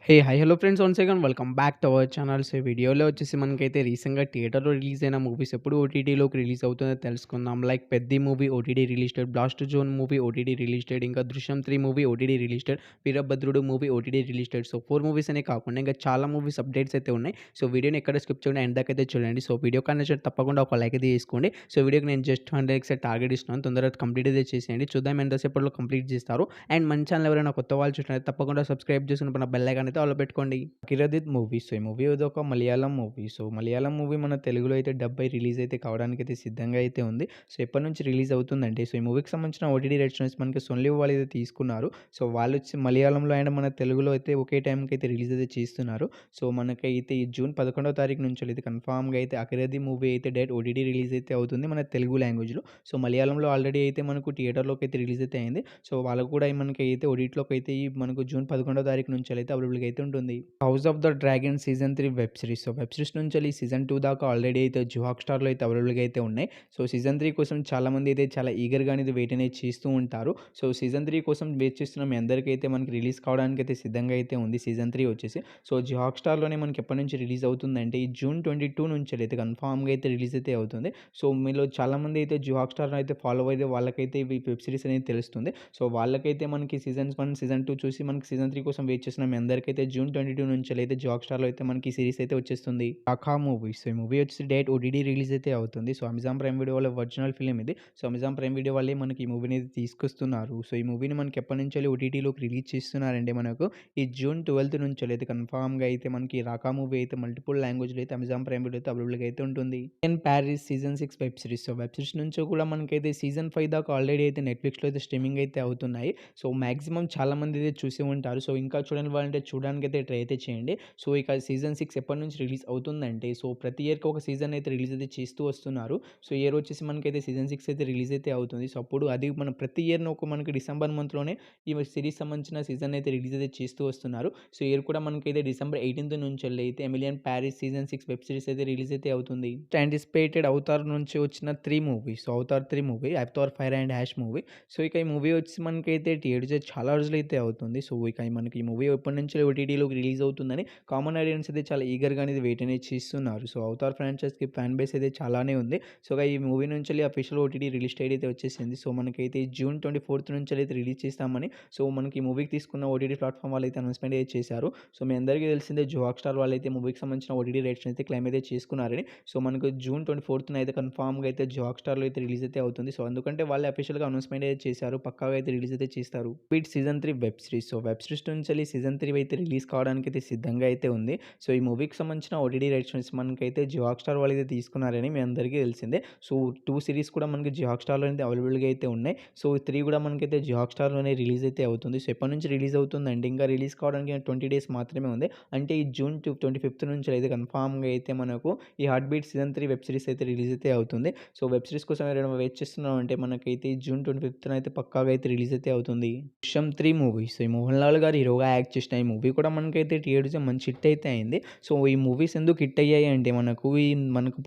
Hello friends, once again welcome back to our channel. So, ఈ వీడియోలో వచ్చేసి మనకైతే రీసెంట్‌గా థియేటర్‌లో రిలీజ్ అయిన మూవీస్ ఎప్పుడు ఓటీటీలోకి రిలీజ్ అవుతుందో తెలుసుకుందాం. Like 'Peddi' movie OTT released, 'Blast Zone' movie OTT released, ఇంకా 'Drishyam 3' movie OTT released, 'Veerabhadrudu' movie OTT released. So, 4 movies అనే కాకుండా ఇంకా చాలా మూవీస్ అప్డేట్స్ అయితే ఉన్నాయి. సో, వీడియోని ఎక్కడ స్కిప్ చేయకుండా ఎండ్ దాకా అయితే చూడండి. సో, వీడియో కానీ నచ్చితే తప్పకుండా ఒక లైక్ అయితే చేసుకోండి. సో, వీడియోకి నేను జస్ట్ 100 లైక్స్ టార్గెట్ ఇస్తున్నాను. తొందరగా కంప్లీట్ అయితే చేసేయండి. చూద్దాం ఎంతసేపట్లో కంప్లీట్ చేస్తారు. అండ్ మన ఛానల్ ఎవరైనా కొత్త వాళ్ళు చూసినట్లయితే తప్పకుండా సబ్స్క్రైబ్ చేసుకుని పక్కన బెల్ ఐకాన్ అయితే ఆల్‌లో పెట్టుకోండి. 'కిరదిత్' మూవీ. సో, ఈ మూవీ ఇదొక Malayalam movie. So, Malayalam movie మన తెలుగులో అయితే డబ్ అయి రిలీజ్ అయితే కావడానికైతే సిద్ధంగా అయితే ఉంది. సో, ఎప్పటినుంచి రిలీజ్ అవుతుందంటే, సో, ఈ మూవీకి సంబంధించిన ఓటీటీ రైట్స్ వచ్చేసి మనకి సోనీ లివ్ వాళ్ళైతే తీసుకున్నారు. సో, వాళ్ళొచ్చి మలయాళంలో అండ్ మన తెలుగులో అయితే ఒకే టైంకి అయితే రిలీజ్ అయితే చేస్తున్నారు. సో, మనకైతే ఈ జూన్ 11వ తారీఖు నుంచి అయితే కన్ఫర్మ్‌గా అయితే 'అకిరది' మూవీ అయితే డైరెక్ట్ ఓటీటీ రిలీజ్ అయితే అవుతుంది మన తెలుగు లాంగ్వేజ్‌లో. సో, మలయాళంలో ఆల్రెడీ అయితే మనకు థియేటర్‌లోకి అయితే రిలీజ్ అయితే అయింది. సో, వాళ్ళకి కూడా మనకైతే ఓటీటీలోకి అయితే ఈ మనకు జూన్ 11వ తారీఖు నుంచి అయితే అవైలబుల్‌గా అయితే ఉంటుంది. 'House of the dragon' season 3 web series. So, web series నుంచెల్లి సీజన్ 2 దాకా ఆల్రెడీ అయితే జియో హాట్‌స్టార్‌లో అయితే అవైలబుల్‌గా అయితే ఉన్నాయి. సో, సీజన్ 3 కోసం చాలామంది అయితే చాలా ఈగర్‌గా అనేది వెయిట్ అనేది చేస్తూ ఉంటారు. సో, సీజన్ 3 కోసం వెయిట్ చేస్తున్న మీ అందరికైతే మనకి రిలీజ్ కావడానికైతే సిద్ధంగా అయితే ఉంది సీజన్ 3 వచ్చేసి. సో, జియో హాట్‌స్టార్‌లోనే మనకి ఎప్పటి నుంచి రిలీజ్ అవుతుందంటే ఈ జూన్ 22 నుంచెల్లయితే కన్ఫర్మ్‌గా అయితే రిలీజ్ అయితే అవుతుంది. సో, మీలో చాలామంది అయితే జియో హాట్‌స్టార్‌లో అయితే ఫాలో అయితే వాళ్ళకైతే ఇవి వెబ్ సిరీస్ అనేది తెలుస్తుంది. సో, వాళ్ళకైతే మనకి సీజన్ 1, సీజన్ 2 చూసి మనకి సీజన్ 3 కోసం వెయిట్ చేస్తున్న మీ అందరికైతే జూన్ 22 నుంచెల్లయితే జియో హాట్‌స్టార్‌లో అయితే మనకి సీరీస్ అయితే వచ్చేస్తుంది. 'రాఖా' మూవీ. సో, ఈ మూవీ వచ్చేసి డైరెక్ట్ ఓటీటీ రిలీజ్ అయితే అవుతుంది. సో, అమెజాన్ ప్రైమ్ వీడియో వాళ్ళ ఒరిజినల్ ఫిల్మ్ ఇది. సో, అమెజాన్ ప్రైమ్ వీడియో వాళ్ళే మనకి ఈ మూవీని అయితే తీసుకొస్తున్నారు. సో, ఈ మూవీని మనకి ఎప్పటినుంచెల్లి ఓటీటీలోకి రిలీజ్ చేస్తున్నారంటే మనకు ఈ జూన్ 12 నుంచెల్లయితే కన్ఫర్మ్‌గా అయితే మనకి 'రాఖా' మూవీ అయితే మల్టిపుల్ లాంగ్వేజ్‌లో అయితే అమెజాన్ ప్రైమ్ వీడియో అయితే అవైలబుల్‌గా అయితే ఉంటుంది. 'In Paris' season 6 web series. So, web series నుంచి కూడా మనకైతే సీజన్ 5 దాకా ఆల్రెడీ అయితే నెట్‌ఫ్లిక్స్‌లో అయితే స్ట్రీమింగ్ అయితే అవుతున్నాయి. సో, మాక్సిమం చాలామంది అయితే చూసే ఉంటారు. సో, ఇంకా చూడని వాళ్ళంటే చూడడానికైతే ట్రై అయితే చేయండి. సో, ఇక సీజన్ 6 ఎప్పటి నుంచి రిలీజ్ అవుతుందంటే, సో, ప్రతి ఇయర్‌కి ఒక సీజన్ అయితే రిలీజ్ అయితే చేస్తూ వస్తున్నారు. సో, ఈ ఇయర్ వచ్చేసి మనకైతే సీజన్ 6 అయితే రిలీజ్ అయితే అవుతుంది. సో, అప్పుడు అది మన ప్రతి ఇయర్‌ని ఒక మనకి డిసెంబర్ మంత్‌లోనే ఈ సిరీస్ సంబంధించిన సీజన్ అయితే రిలీజ్ అయితే చేస్తూ వస్తున్నారు. సో, ఈ ఇయర్ కూడా మనకైతే డిసెంబర్ 18 నుంచెల్లి అయితే 'Emily in Paris' season 6 web series అయితే రిలీజ్ అయితే అవుతుంది. యాంటిసిపేటెడ్ 'అవతార్' నుంచి వచ్చిన 3 movies. So, 'Avatar 3' movie, 'Avatar fire and ash' movie. So, ఇక ఈ మూవీ వచ్చి మనకైతే థియేటర్స్ చాలా రోజులైతే అవుతుంది. సో, ఇక మనకి ఈ మూవీ ఎప్పటినుంచో ఓటీటీలోకి రిలీజ్ అవుతుందని కామన్ ఆడియన్స్ అయితే చాలా ఈగర్‌గా అనేది వెయిట్ అనేది చేస్తున్నారు. సో, 'అవతార్' ఫ్రాంచైజ్‌కి ఫ్యాన్ బేస్ అయితే చాలానే ఉంది. సో, ఇక ఈ మూవీ నుంచెల్లి అఫీషియల్ ఓటీటీ రిలీజ్ డేట్ అయితే వచ్చేసింది. సో, మనకైతే జూన్ 24 నుంచెల్లి అయితే రిలీజ్ చేస్తామని సో, మనకి ఈ మూవీకి తీసుకున్న ఓటీటీ ప్లాట్‌ఫామ్ వాళ్ళైతే అనౌన్స్‌మెంట్ అయితే చేశారు. సో, మీ అందరికీ తెలిసిందే జియో హాట్‌స్టార్ వాళ్ళైతే మూవీకి సంబంధించిన ఓటీటీ రైట్స్‌ని అయితే క్లెయిమ్ అయితే చేసుకున్నారని. సో, మనకు జూన్ 24న అయితే కన్ఫర్మ్‌గా అయితే జియో హాట్‌స్టార్‌లో అయితే రిలీజ్ అయితే అవుతుంది. సో, ఎందుకంటే వాళ్ళే అఫీషియల్‌గా అనౌన్స్‌మెంట్ అయితే చేశారు. పక్కాగా అయితే రిలీజ్ అయితే చేస్తారు. Speed season 3 web series. So, web series నుంచెల్లి సీజన్ 3 అయితే రిలీజ్ కావడానికైతే సిద్ధంగా అయితే ఉంది. సో, ఈ మూవీకి సంబంధించిన ఓటీటీ రైట్స్ మనకైతే జియో హాట్‌స్టార్ వాళ్ళైతే తీసుకున్నారని మీ అందరికీ తెలిసిందే. సో, 2 సిరీస్ కూడా మనకి జియో హాట్‌స్టార్‌లో అయితే అవైలబుల్‌గా అయితే ఉన్నాయి. సో, 3 కూడా మనకైతే జియో హాట్‌స్టార్‌లోనే రిలీజ్ అయితే అవుతుంది. సో, ఎప్పటి నుంచి రిలీజ్ అవుతుందంటే ఇంకా రిలీజ్ కావడానికి 20 డేస్ మాత్రమే ఉంది. అంటే ఈ జూన్ 25థ్ నుంచి అయితే కన్ఫర్మ్‌గా అయితే మనకు ఈ 'heart beat' season 3 web series అయితే రిలీజ్ అయితే అవుతుంది. సో, వెబ్ సిరీస్ కోసం ఎవరైనా వెయిట్ చేస్తున్నామంటే మనకైతే జూన్ 25థ్‌న అయితే పక్కాగా అయితే రిలీజ్ అయితే అవుతుంది. 'దృశ్యం 3' మూవీ. సో, ఈ మోహన్ లాల్ గారు హీరోగా యాక్ట్ చేసిన ఈ మూవీ కూడా మనకైతే థియేటర్స్‌లో మంచి హిట్ అయితే అయింది. సో, ఈ మూవీస్ ఎందుకు హిట్ అయ్యాయి అంటే మనకు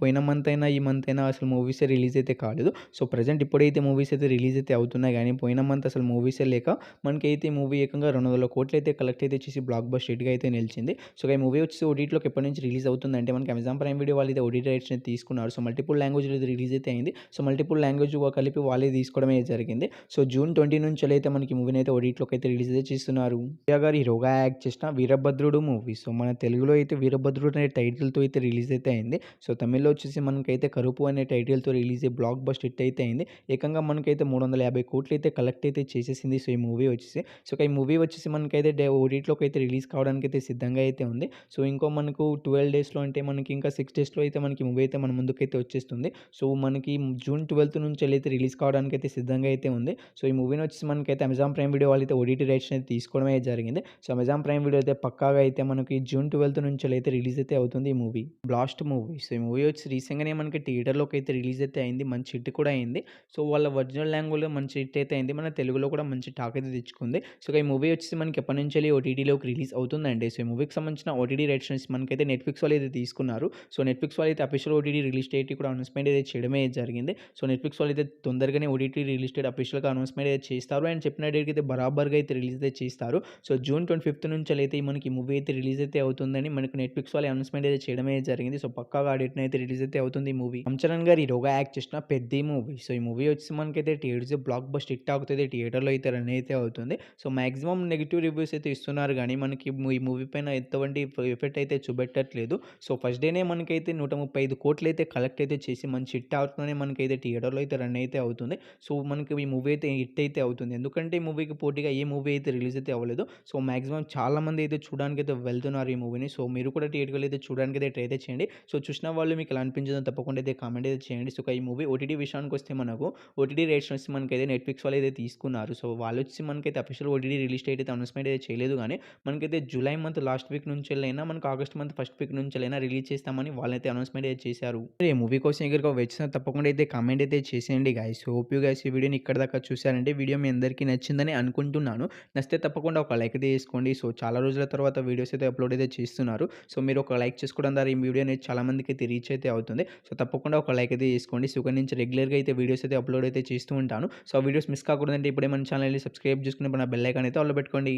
పోయిన మంత్ అయినా, ఈ మంత్ అయినా అసలు మూవీసే రిలీజ్ అయితే కాలేదు. సో, ప్రెజెంట్ ఇప్పుడైతే మూవీస్ అయితే రిలీజ్ అయితే అవుతున్నాయి గానీ, పోయిన మంత్ అసలు మూవీసే లేక మనకైతే ఈ మూవీ ఏకంగా 200,00,00,000 అయితే కలెక్ట్ అయితే చేసి బ్లాక్ బస్టర్ హిట్‌గా అయితే నిలిచింది. సో, ఈ మూవీ వచ్చేసి ఓటీటీలోకి ఎప్పటి నుంచి రిలీజ్ అవుతుందంటే మనకి అమెజాన్ ప్రైమ్ వీడియో వాళ్ళైతే ఓటీటీ రైట్స్‌ని తీసుకున్నారు. సో, మల్టిపుల్ లాంగ్వేజ్‌లో ఇది రిలీజ్ అయితే అయింది. సో, మల్టిపుల్ లాంగ్వేజ్ కలిపి వాళ్ళే తీసుకోవడమే జరిగింది. సో, జూన్ 20 నుంచెల్లయితే మనకి మూవీని అయితే ఓటీటీలోకి అయితే రిలీజ్ అయితే చేస్తున్నారు. సూర్య గారు హీరోగా యాక్ట్ చేసిన 'వీరభద్రుడు' మూవీ. సో, మన తెలుగులో అయితే 'వీరభద్రుడు' అనే టైటిల్‌తో అయితే రిలీజ్ అయితే అయింది. సో, తమిళ్‌లో వచ్చేసి మనకైతే 'కరుపు' అనే టైటిల్‌తో రిలీజ్ అయ్యి బ్లాక్ బస్టర్ హిట్ అయితే అయింది. ఏకంగా మనకైతే 350,00,00,000 అయితే కలెక్ట్ అయితే చేసేసింది. సో, ఈ మూవీ వచ్చేసి. సో, ఈ మూవీ వచ్చేసి మనకైతే ఓటీటీలోకి అయితే రిలీజ్ కావడానికైతే సిద్ధంగా అయితే ఉంది. సో, ఇంకో మనకు 12 డేస్‌లో అంటే మనకి ఇంకా 6 డేస్‌లో అయితే మనకి మూవీ అయితే మన ముందుకైతే వచ్చేస్తుంది. సో, మనకి జూన్ 12 నుంచెల్లయితే రిలీజ్ కావడానికైతే సిద్ధంగా అయితే ఉంది. సో, ఈ మూవీని వచ్చేసి మనకైతే అమెజాన్ ప్రైమ్ వీడియో వాళ్ళైతే ఓటీటీ రైట్స్‌ని అయితే తీసుకోవడమే జరిగింది. సో, అమెజాన్ ప్రైమ్ వీడియో అయితే పక్కాగా అయితే మనకి జూన్ 12 నుంచెల్లయితే రిలీజ్ అయితే అవుతుంది ఈ మూవీ. 'Blast' movie. సో, ఈ మూవీ వచ్చి రీసెంట్‌గానే మనకి థియేటర్‌లోకి అయితే రిలీజ్ అయితే అయింది. మంచి హిట్ కూడా అయింది. సో, వాళ్ళ ఒరిజినల్ లాంగ్వేజ్‌లో మంచి హిట్ అయితే అయింది. మన తెలుగులో కూడా మంచి టాక్ అయితే తెచ్చుకుంది. సో, ఈ మూవీ వచ్చేసి మనకి ఎప్పటినుంచెల్లి ఓటీటీలోకి రిలీజ్ అవుతుందంటే సో, ఈ మూవీకి సంబంధించిన ఓటీటీ రైట్స్ మనకైతే నెట్‌ఫ్లిక్స్ వాళ్ళు అయితే తీసుకున్నారు. సో, నెట్‌ఫ్లిక్స్ వాళ్ళైతే అఫీషియల్ ఓటీటీ రిలీజ్ డేట్ కూడా అనౌన్స్‌మెంట్ అయితే చేయడమే జరిగింది. సో, నెట్‌ఫ్లిక్స్ వాళ్ళైతే తొందరగానే ఓటీటీ రిలీజ్ డేట్ అఫీషియల్‌గా అనౌన్స్‌మెంట్ అయితే చేస్తారు. అండ్ చెప్పిన డేట్‌కి అయితే బరాబర్‌గా అయితే రిలీజ్ అయితే చేస్తారు. సో, జూన్ 25 నుంచి నుంచెలైతే మనకి మూవీ అయితే రిలీజ్ అయితే అవుతుందని మనకు నెట్‌ఫ్లిక్స్ వాళ్ళు అనౌన్స్‌మెంట్ అయితే చేయడమే జరిగింది. సో, పక్కాగా ఆ డేట్‌న అయితే రిలీజ్ అయితే అవుతుంది ఈ మూవీ. రామ్ చరణ్ గారు హీరోగా యాక్ట్ చేసిన 'పెద్ది' మూవీ. సో, ఈ మూవీ వచ్చేసి మనకైతే థియేటర్స్ బ్లాక్ బస్టర్ హిట్ టాక్‌తో థియేటర్‌లో అయితే రన్ అయితే అవుతుంది. సో, మాక్సిమం నెగెటివ్ రివ్యూస్ అయితే ఇస్తున్నారు గానీ, మనకి ఈ మూవీ పైన ఎటువంటి ఎఫెక్ట్ అయితే చూపెట్టట్లేదు. సో, ఫస్ట్ డేనే మనకైతే 135 కోట్లయితే కలెక్ట్ అయితే చేసి మంచి హిట్ టాక్‌తోనే మనకైతే థియేటర్‌లో అయితే రన్ అయితే అవుతుంది. సో, మనకి ఈ మూవీ అయితే హిట్ అయితే అవుతుంది. ఎందుకంటే ఈ మూవీకి పోటీగా ఏ మూవీ అయితే రిలీజ్ అయితే అవ్వలేదు. సో, మాక్సిమం చాలామంది అయితే చూడడానికైతే వెళ్తున్నారు ఈ మూవీని. సో, మీరు కూడా థియేటర్‌కి అయితే చూడడానికైతే ట్రై అయితే చేయండి. సో, చూసిన వాళ్ళు మీకు ఎలా అనిపించిందో తప్పకుండా అయితే కామెంట్ అయితే చేయండి. సో, ఈ మూవీ ఓటీటీ విషయానికొస్తే మనకు ఓటీటీ రేట్స్ వచ్చి మనకైతే నెట్‌ఫ్లిక్స్ వాళ్ళైతే తీసుకున్నారు. సో, వాళ్ళొచ్చి మనకైతే అఫీషియల్ ఓటీటీ రిలీజ్ డేట్ అయితే అనౌన్స్‌మెంట్ అయితే చేయలేదు గానీ, మనకైతే జూలై మంత్ లాస్ట్ వీక్ నుంచెల్లైనా మనకు ఆగస్ట్ మంత్ ఫస్ట్ వీక్ నుంచెల్లైనా రిలీజ్ చేస్తామని వాళ్ళైతే అనౌన్స్‌మెంట్ అయితే చేశారు. ఈ మూవీ కోసం ఎగరుగా వచ్చినా తప్పకుండా అయితే కామెంట్ అయితే చేసేయండి గైస్. హోప్ యూ గైస్ ఈ వీడియోని ఇక్కడి దాకా చూసారంటే వీడియో మీ అందరికీ నచ్చిందని అనుకుంటున్నాను. నచ్చితే తప్పకుండా ఒక లైక్ అయితే చేసుకోండి. సో, చాలా రోజుల తర్వాత వీడియోస్ అయితే అప్‌లోడ్ అయితే చేస్తున్నారు. సో, మీరు ఒక లైక్ చేసుకోవడం ద్వారా ఈ వీడియో అనేది చాలా మందికి అయితే రీచ్ అయితే అవుతుంది. సో, తప్పకుండా ఒక లైక్ అయితే చేసుకోండి. సో, ఇక్కడి నుంచి రెగ్యులర్‌గా అయితే వీడియోస్ అయితే అప్‌లోడ్ అయితే చేస్తూ ఉంటాను. సో, ఆ వీడియోస్ మిస్ కాకూడదంటే ఇప్పుడే మన ఛానల్‌ని సబ్స్క్రైబ్ చేసుకొని మన బెల్ ఐకాన్ అయితే ఆన్‌లో పెట్టుకోండి.